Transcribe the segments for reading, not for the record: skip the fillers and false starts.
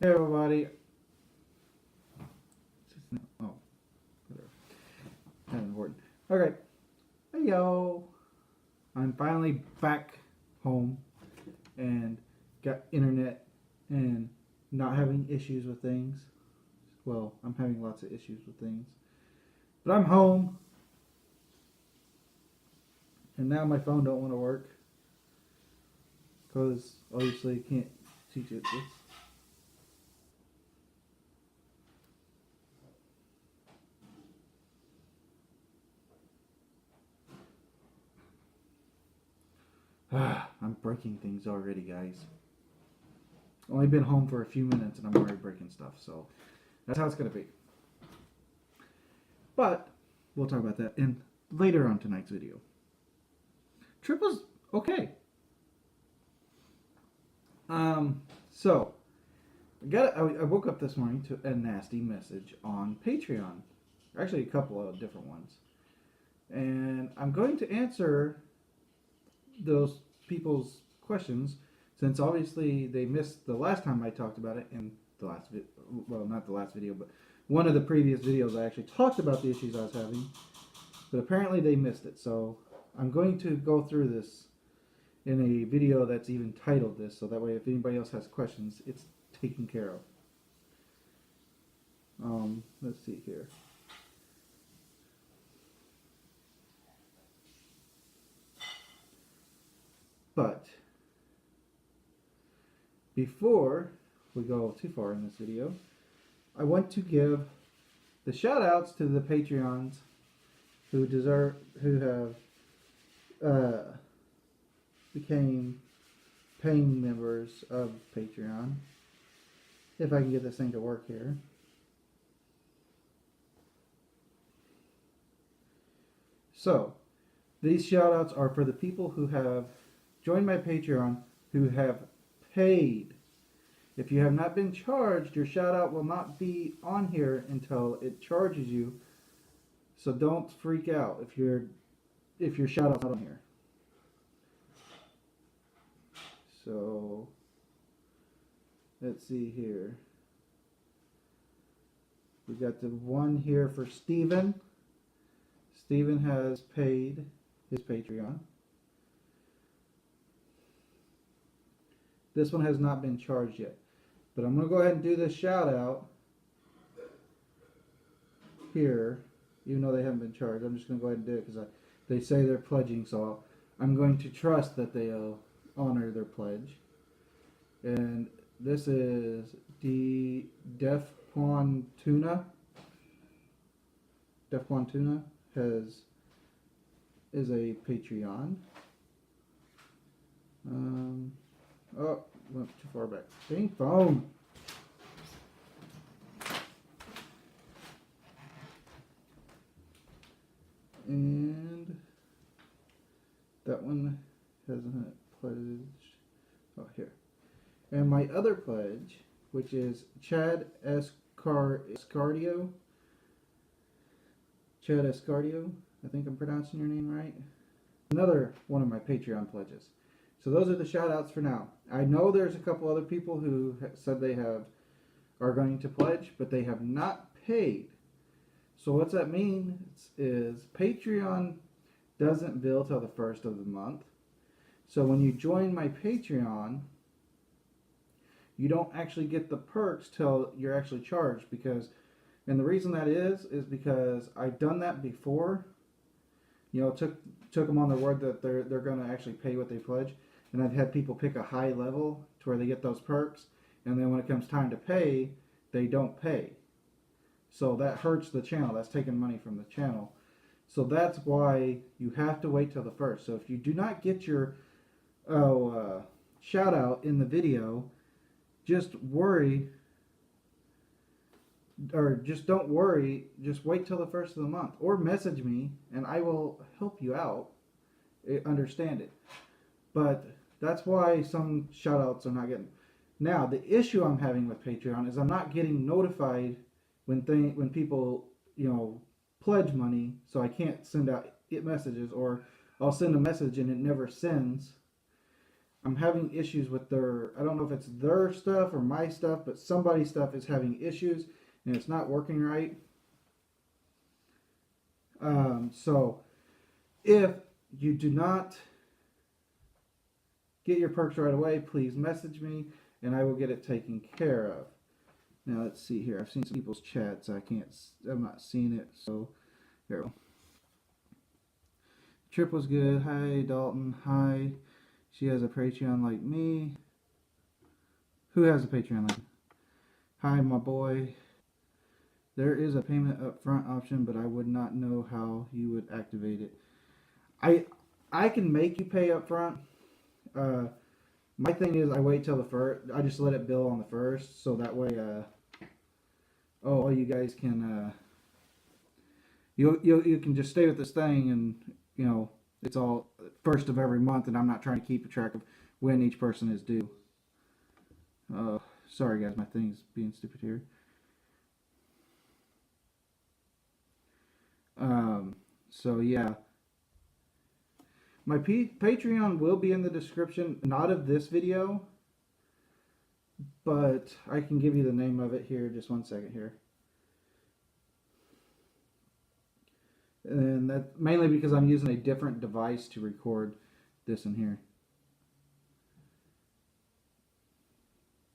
Hey everybody. Oh, whatever. Kind of important. Okay. Hey yo. I'm finally back home and got internet and not having issues with things. Well, I'm having lots of issues with things. But I'm home and now my phone don't want to work because obviously I can't teach it this. I'm breaking things already, guys. Only been home for a few minutes and I'm already breaking stuff, so that's how it's gonna be. But we'll talk about that in later on tonight's video. Trip was okay. So I woke up this morning to a nasty message on Patreon. Actually, a couple of different ones, and I'm going to answer those people's questions since obviously they missed the last time I talked about it in the last well, not the last video, but one of the previous videos I actually talked about the issues I was having, but apparently they missed it. So I'm going to go through this in a video that's even titled this, so that way if anybody else has questions, it's taken care of. Let's see here. But before we go too far in this video, I want to give the shout outs to the Patreons who have became paying members of Patreon. If I can get this thing to work here. So, these shout outs are for the people who have joined my Patreon who have paid. If you have not been charged, your shout out will not be on here until it charges you. So don't freak out if your shout out's not on here. So let's see here. We got the one here for Steven. Steven has paid his Patreon. This one has not been charged yet. But I'm going to go ahead and do this shout out here, even though they haven't been charged. I'm just going to go ahead and do it because they say they're pledging, so I'm going to trust that they'll honor their pledge. And this is Defcon Tuna. Defcon Tuna is a Patreon. Oh, went too far back. Dang phone. And that one hasn't pledged. Oh, here. And my other pledge, which is Chad Escardio. Chad Escardio. I think I'm pronouncing your name right. Another one of my Patreon pledges. So those are the shout outs for now. I know there's a couple other people who said they are going to pledge, but they have not paid. So what's that mean is Patreon doesn't bill till the first of the month. So when you join my Patreon, you don't actually get the perks till you're actually charged and the reason that is because I've done that before. You know, took them on their word that they're going to actually pay what they pledge, and I've had people pick a high level to where they get those perks, and then when it comes time to pay, they don't pay. So that hurts the channel. That's taking money from the channel. So that's why you have to wait till the first. So if you do not get your shout out in the video, just worry, or just don't worry, just wait till the first of the month, or message me and I will help you out understand it. But that's why some shout outs are not getting. Now the issue I'm having with Patreon is I'm not getting notified when people pledge money, so I can't send out messages, or I'll send a message and it never sends. I'm having issues with their, I don't know if it's their stuff or my stuff, but somebody's stuff is having issues and it's not working right. So if you do not get your perks right away, please message me and I will get it taken care of. Now let's see here. I've seen some people's chats. I'm not seeing it. So there we go. Trip was good. Hi, Dalton. Hi. She has a Patreon like me. Who has a Patreon like me? Hi, my boy. There is a payment upfront option, but I would not know how you would activate it. I can make you pay upfront. My thing is I wait till the first. I just let it bill on the first, so that way, oh, you guys can, you can just stay with this thing, and you know it's all first of every month, and I'm not trying to keep a track of when each person is due. Sorry guys, my thing's being stupid here. So yeah. My Patreon will be in the description, not of this video, but I can give you the name of it here, just one second here. And that mainly because I'm using a different device to record this in here.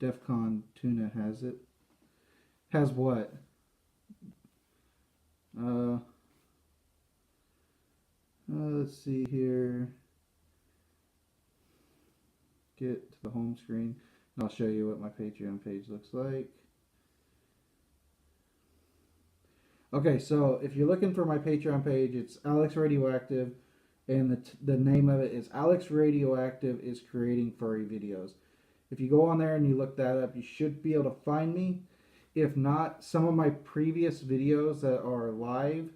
Defcon Tuna has it. Has what? Let's see here. Get to the home screen and I'll show you what my Patreon page looks like. Okay, so if you're looking for my Patreon page, it's Alex Radioactive, and the name of it is Alex Radioactive is Creating Furry Videos. If you go on there and you look that up, you should be able to find me. If not, some of my previous videos that are live,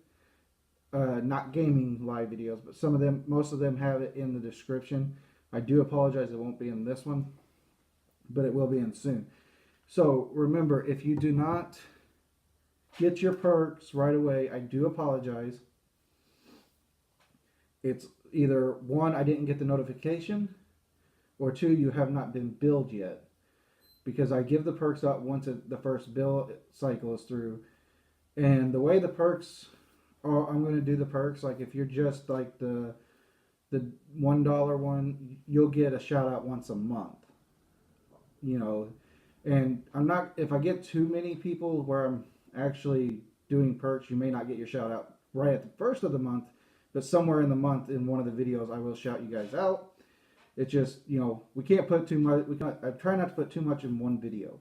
not gaming live videos, but some of them, most of them have it in the description. I do apologize, it won't be in this one, but it will be in soon. So remember, if you do not get your perks right away, I do apologize. It's either one, I didn't get the notification, or two, you have not been billed yet. Because I give the perks out once the first bill cycle is through. And the way the perks are, I'm going to do the perks, like if you're just like the $1 one, you'll get a shout out once a month. You know, and I'm not, if I get too many people where I'm actually doing perks, you may not get your shout out right at the first of the month, but somewhere in the month in one of the videos I will shout you guys out. It's just, you know, we can't put too much, I try not to put too much in one video.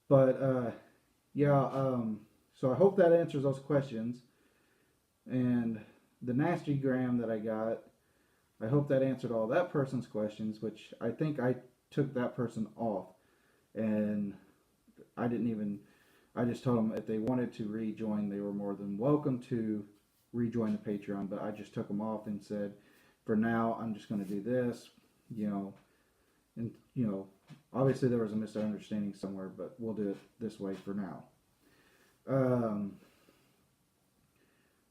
But yeah, so I hope that answers those questions. And the Nastygram that I got, I hope that answered all that person's questions, which I think I took that person off. And I just told them if they wanted to rejoin, they were more than welcome to rejoin the Patreon, but I just took them off and said, for now, I'm just going to do this, you know, and, you know, obviously there was a misunderstanding somewhere, but we'll do it this way for now.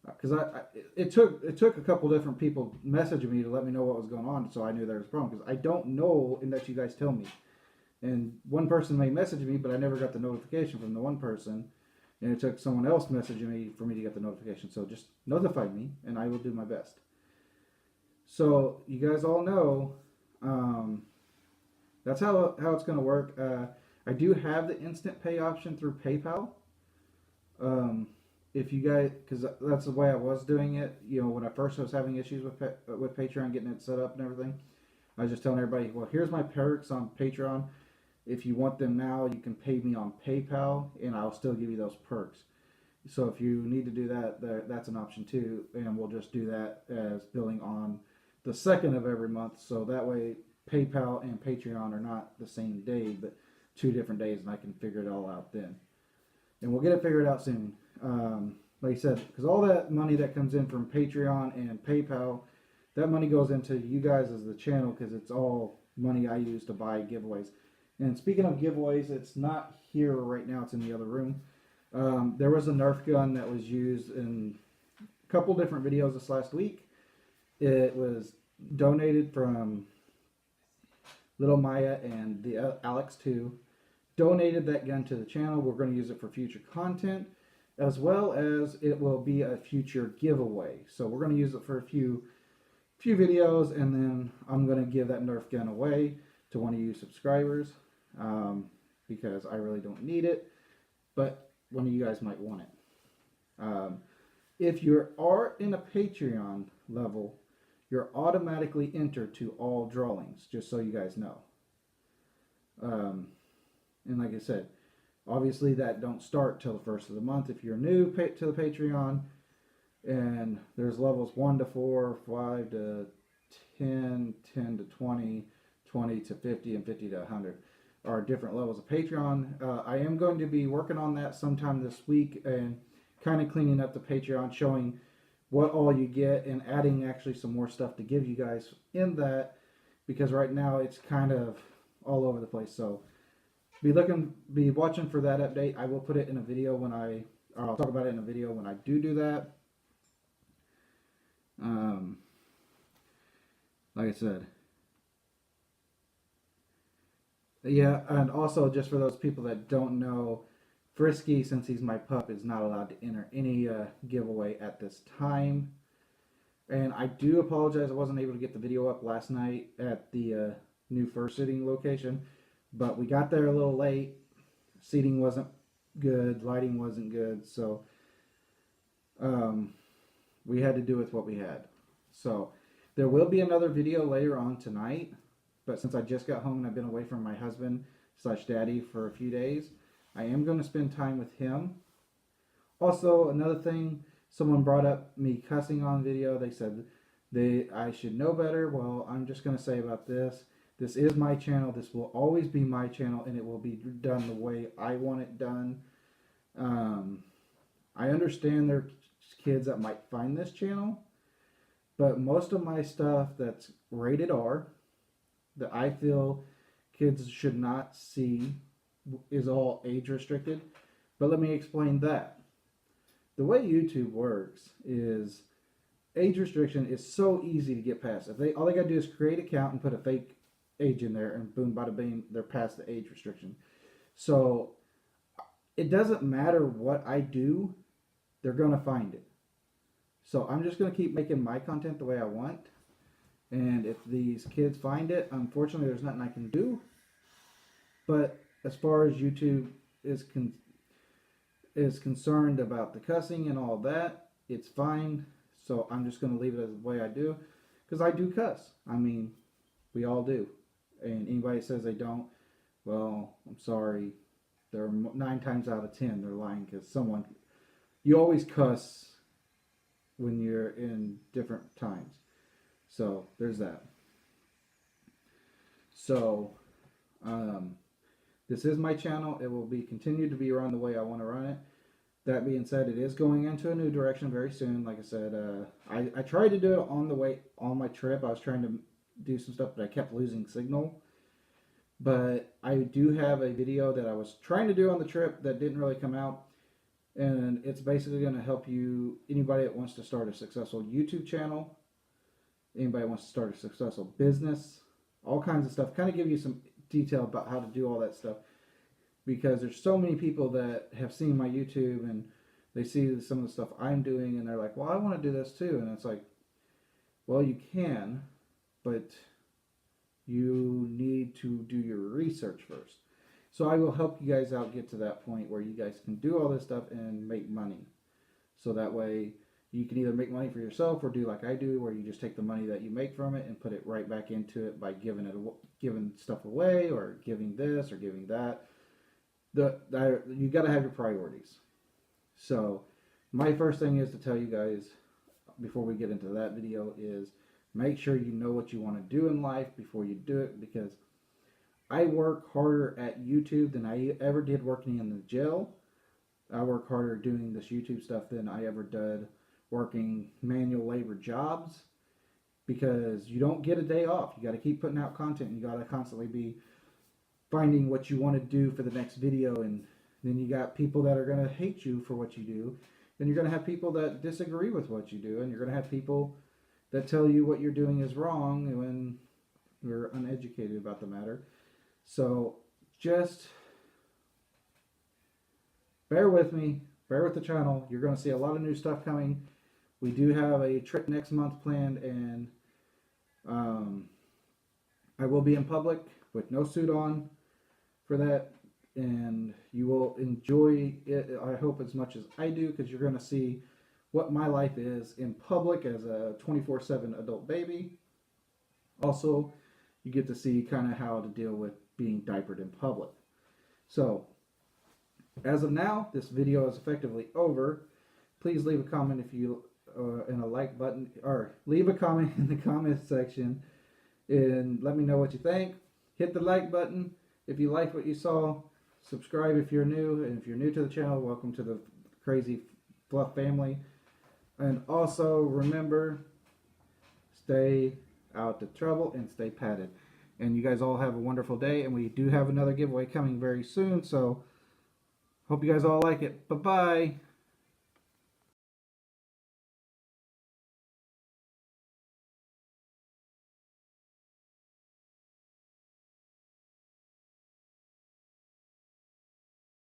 Because it took a couple different people messaging me to let me know what was going on, so I knew there was a problem, because I don't know unless you guys tell me. And one person may message me, but I never got the notification from the one person, and it took someone else messaging me for me to get the notification. So just notify me, and I will do my best. So you guys all know, that's how it's going to work. I do have the instant pay option through PayPal. If you guys, because that's the way I was doing it, you know, when I first was having issues with Patreon, getting it set up and everything, I was just telling everybody, well, here's my perks on Patreon. If you want them now, you can pay me on PayPal, and I'll still give you those perks. So if you need to do that, that's an option too, and we'll just do that as billing on the 2nd of every month, so that way PayPal and Patreon are not the same day, but 2 different days, and I can figure it all out then. And we'll get it figured out soon. Like I said, because all that money that comes in from Patreon and PayPal, that money goes into you guys as the channel, because it's all money I use to buy giveaways. And speaking of giveaways, it's not here right now, it's in the other room. There was a Nerf gun that was used in a couple different videos this last week. It was donated from Little Maya and the Alex 2 donated that gun to the channel. We're going to use it for future content, as well as it will be a future giveaway. So we're going to use it for a few videos, and then I'm going to give that Nerf gun away to one of you subscribers, because I really don't need it, but one of you guys might want it. If you are in a Patreon level, you're automatically entered to all drawings, just so you guys know. And like I said, obviously that don't start till the first of the month. If you're new to the Patreon, and there's levels 1 to 4, 5 to 10, 10 to 20, 20 to 50, and 50 to 100 are different levels of Patreon. I am going to be working on that sometime this week and kind of cleaning up the Patreon, showing what all you get and adding actually some more stuff to give you guys in that, because right now it's kind of all over the place. So be watching for that update. I will put it in a video or I'll talk about it in a video when I do that. Like I said, yeah, and also just for those people that don't know, Frisky, since he's my pup, is not allowed to enter any giveaway at this time. And I do apologize, I wasn't able to get the video up last night at the new fur sitting location, but we got there a little late. Seating wasn't good, lighting wasn't good, so we had to do with what we had. So there will be another video later on tonight, but since I just got home and I've been away from my husband / daddy for a few days, I am going to spend time with him. Also, another thing, someone brought up me cussing on video. They said I should know better. Well, I'm just going to say about this. This is my channel. This will always be my channel, and it will be done the way I want it done. I understand there are kids that might find this channel, but most of my stuff that's rated R, that I feel kids should not see, is all age restricted. But let me explain that. The way YouTube works is age restriction is so easy to get past. All they gotta do is create an account and put a fake age in there, and boom, bada bing, they're past the age restriction. So it doesn't matter what I do, they're gonna find it. So I'm just gonna keep making my content the way I want. And if these kids find it, unfortunately, there's nothing I can do. But as far as YouTube is concerned about the cussing and all that, it's fine. So I'm just going to leave it as the way I do, because I do cuss. I mean, we all do. And anybody says they don't, well, I'm sorry. They're 9 times out of 10 they're lying, because you always cuss when you're in different times. So there's that. So this is my channel. It will be continued to be run the way I want to run it. That being said, it is going into a new direction very soon. Like I said, I tried to do it on my trip. I was trying to do some stuff, but I kept losing signal. But I do have a video that I was trying to do on the trip that didn't really come out. And it's basically going to help anybody that wants to start a successful YouTube channel, anybody wants to start a successful business, all kinds of stuff. Kind of give you some detail about how to do all that stuff, because there's so many people that have seen my YouTube and they see some of the stuff I'm doing and they're like, well, I want to do this too. And it's like, well, you can, but you need to do your research first. So I will help you guys out get to that point where you guys can do all this stuff and make money. So that way you can either make money for yourself or do like I do, where you just take the money that you make from it and put it right back into it by giving stuff away, or giving this or giving that. You got to have your priorities. So my first thing is to tell you guys, before we get into that video, is make sure you know what you want to do in life before you do it, because I work harder at YouTube than I ever did working in the jail. I work harder doing this YouTube stuff than I ever did working manual labor jobs, because you don't get a day off. You got to keep putting out content. You got to constantly be finding what you want to do for the next video, and then you got people that are going to hate you for what you do, then you're going to have people that disagree with what you do, and you're going to have people that tell you what you're doing is wrong when who are uneducated about the matter. So just bear with me, bear with the channel. You're going to see a lot of new stuff coming. We do have a trip next month planned, and I will be in public with no suit on for that, and you will enjoy it, I hope, as much as I do, because you're going to see what my life is in public as a 24/7 adult baby. Also, you get to see kind of how to deal with being diapered in public. So, as of now, this video is effectively over. Please leave a comment if you and a like button, or leave a comment in the comment section and let me know what you think. Hit the like button if you liked what you saw. Subscribe if you're new, and if you're new to the channel, welcome to the Crazy Fluff family. And also remember, stay out of trouble and stay padded. And you guys all have a wonderful day, and we do have another giveaway coming very soon, so hope you guys all like it. Bye bye.